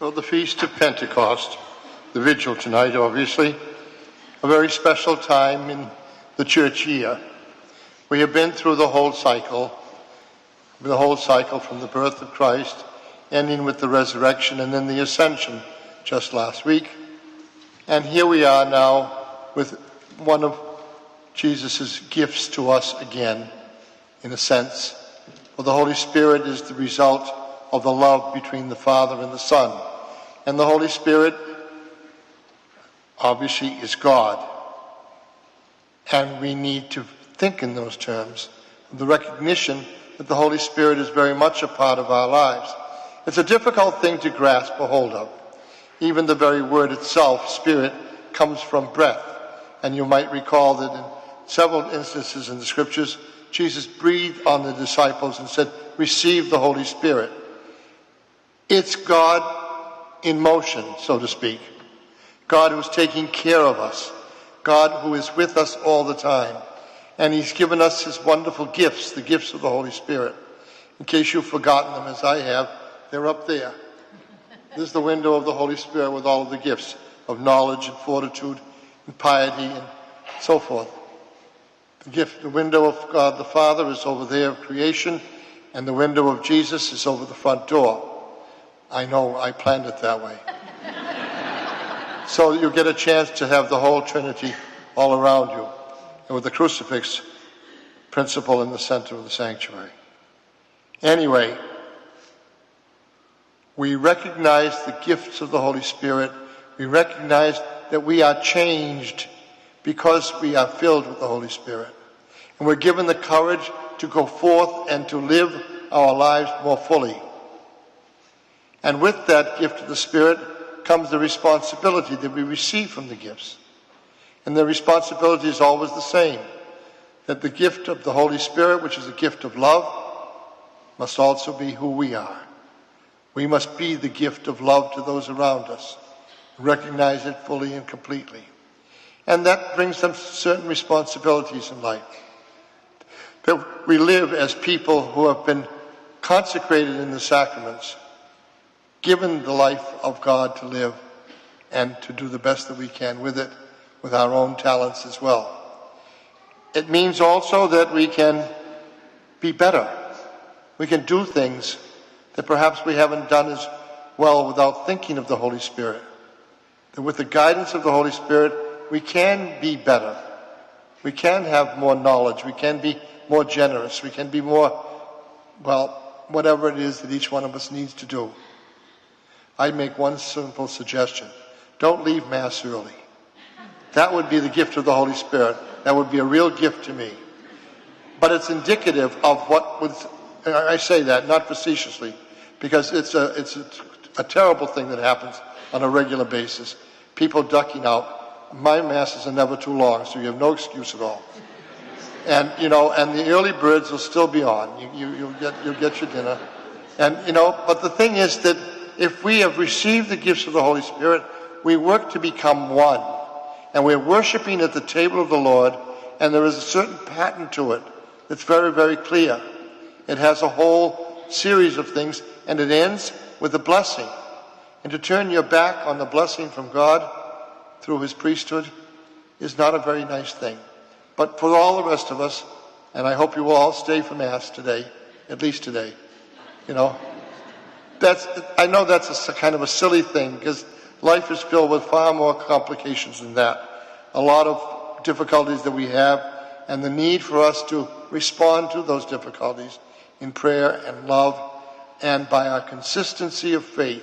Well, the Feast of Pentecost, the vigil tonight, obviously, a very special time in the church year. We have been through the whole cycle from the birth of Christ, ending with the resurrection and then the ascension just last week. And here we are now with one of Jesus' gifts to us again, in a sense. For the Holy Spirit is the result of the love between the Father and the Son. And the Holy Spirit, obviously, is God. And we need to think in those terms, the recognition that the Holy Spirit is very much a part of our lives. It's a difficult thing to grasp a hold of. Even the very word itself, spirit, comes from breath. And you might recall that in several instances in the scriptures, Jesus breathed on the disciples and said, "Receive the Holy Spirit." It's God in motion, so to speak. God who's taking care of us. God who is with us all the time. And he's given us his wonderful gifts, the gifts of the Holy Spirit. In case you've forgotten them, as I have, they're up there. This is the window of the Holy Spirit with all of the gifts of knowledge and fortitude and piety and so forth. The window of God the Father is over there of creation, and the window of Jesus is over the front door. I know, I planned it that way. So you get a chance to have the whole Trinity all around you, and with the crucifix principle in the center of the sanctuary. Anyway, we recognize the gifts of the Holy Spirit. We recognize that we are changed because we are filled with the Holy Spirit. And we're given the courage to go forth and to live our lives more fully. And with that gift of the Spirit comes the responsibility that we receive from the gifts. And the responsibility is always the same, that the gift of the Holy Spirit, which is a gift of love, must also be who we are. We must be the gift of love to those around us, recognize it fully and completely. And that brings some certain responsibilities in life. That we live as people who have been consecrated in the sacraments, given the life of God to live and to do the best that we can with it, with our own talents as well. It means also that we can be better. We can do things that perhaps we haven't done as well without thinking of the Holy Spirit. That with the guidance of the Holy Spirit, we can be better. We can have more knowledge. We can be more generous. We can be more, whatever it is that each one of us needs to do. I make one simple suggestion. Don't leave Mass early. That would be the gift of the Holy Spirit. That would be a real gift to me. But it's indicative of I say that not facetiously, because it's a terrible thing that happens on a regular basis. People ducking out. My Masses are never too long, so you have no excuse at all. And the early birds will still be on. You'll get your dinner. And but the thing is that if we have received the gifts of the Holy Spirit, we work to become one. And we're worshiping at the table of the Lord, and there is a certain pattern to it that's very, very clear. It has a whole series of things, and it ends with a blessing. And to turn your back on the blessing from God through his priesthood is not a very nice thing. But for all the rest of us, and I hope you will all stay for Mass today, at least today, I know that's a kind of a silly thing, because life is filled with far more complications than that. A lot of difficulties that we have, and the need for us to respond to those difficulties in prayer and love, and by our consistency of faith,